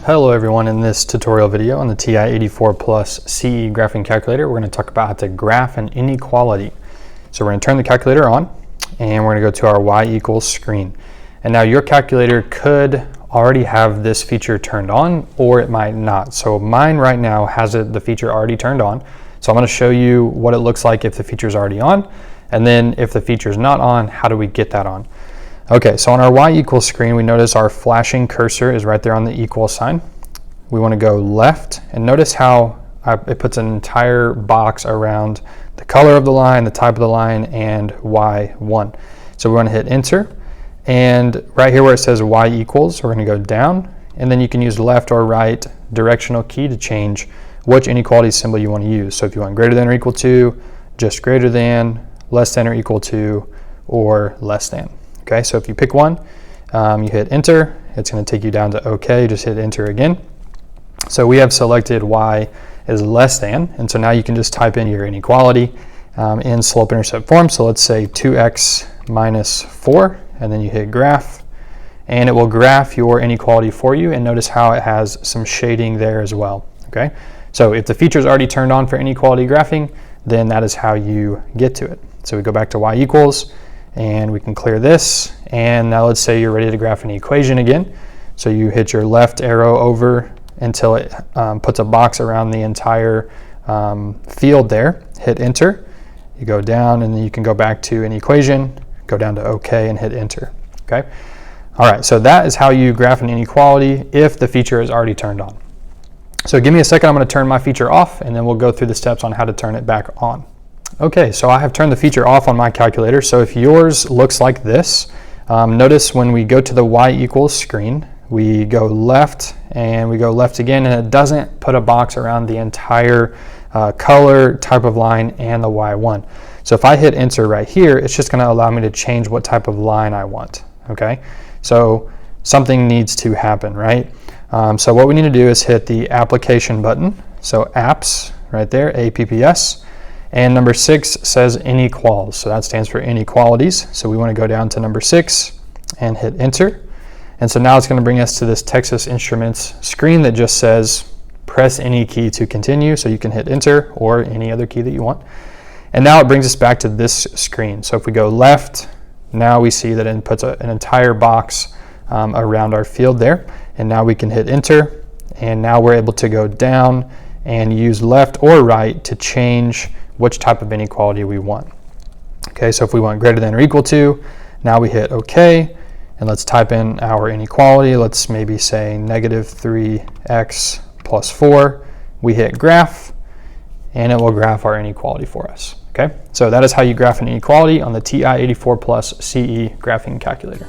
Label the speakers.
Speaker 1: Hello everyone, in this tutorial video on the TI-84 Plus CE graphing calculator, we're going to talk about how to graph an inequality. So we're going to turn the calculator on and we're going to go to our y equals screen. And now your calculator could already have this feature turned on or it might not. So mine right now has the feature already turned on. So I'm going to show you what it looks like if the feature is already on, and then if the feature is not on, how do we get that on? Okay, so on our y equals screen, we notice our flashing cursor is right there on the equal sign. We want to go left, and notice how it puts an entire box around the color of the line, the type of the line, and y1. So we want to hit enter, and right here where it says y equals, we're going to go down, and then you can use left or right directional key to change which inequality symbol you want to use. So if you want greater than or equal to, just greater than, less than or equal to, or less than. Okay, so if you pick one, you hit enter, it's going to take you down to OK, just hit enter again. So we have selected y is less than, and so now you can just type in your inequality in slope-intercept form. So let's say 2x minus 4, and then you hit graph, and it will graph your inequality for you, and notice how it has some shading there as well. Okay, so if the feature is already turned on for inequality graphing, then that is how you get to it. So we go back to y equals, and we can clear this, and now let's say you're ready to graph an equation again. So you hit your left arrow over until it puts a box around the entire field there, hit enter, you go down, and then you can go back to an equation, go down to OK, and hit enter. Okay, all right, so that is how you graph an inequality if the feature is already turned on. So give me a second, I'm going to turn my feature off, and then we'll go through the steps on how to turn it back on. Okay, so I have turned the feature off on my calculator. So if yours looks like this, notice when we go to the y equals screen, we go left and we go left again, and it doesn't put a box around the entire color, type of line, and the y1. So if I hit enter right here, it's just going to allow me to change what type of line I want. Okay, so something needs to happen, right? So what we need to do is hit the application button. So apps right there, APPS. And number 6 says INEQUALZ, so that stands for inequalities. So we want to go down to number 6 and hit enter. And so now it's going to bring us to this Texas Instruments screen that just says press any key to continue. So you can hit enter or any other key that you want. And now it brings us back to this screen. So if we go left, now we see that it puts an entire box around our field there. And now we can hit enter. And now we're able to go down and use left or right to change which type of inequality we want. Okay, so if we want greater than or equal to, now we hit OK, and let's type in our inequality. Let's maybe say negative 3x plus 4. We hit graph, and it will graph our inequality for us. Okay, so that is how you graph an inequality on the TI-84 Plus CE graphing calculator.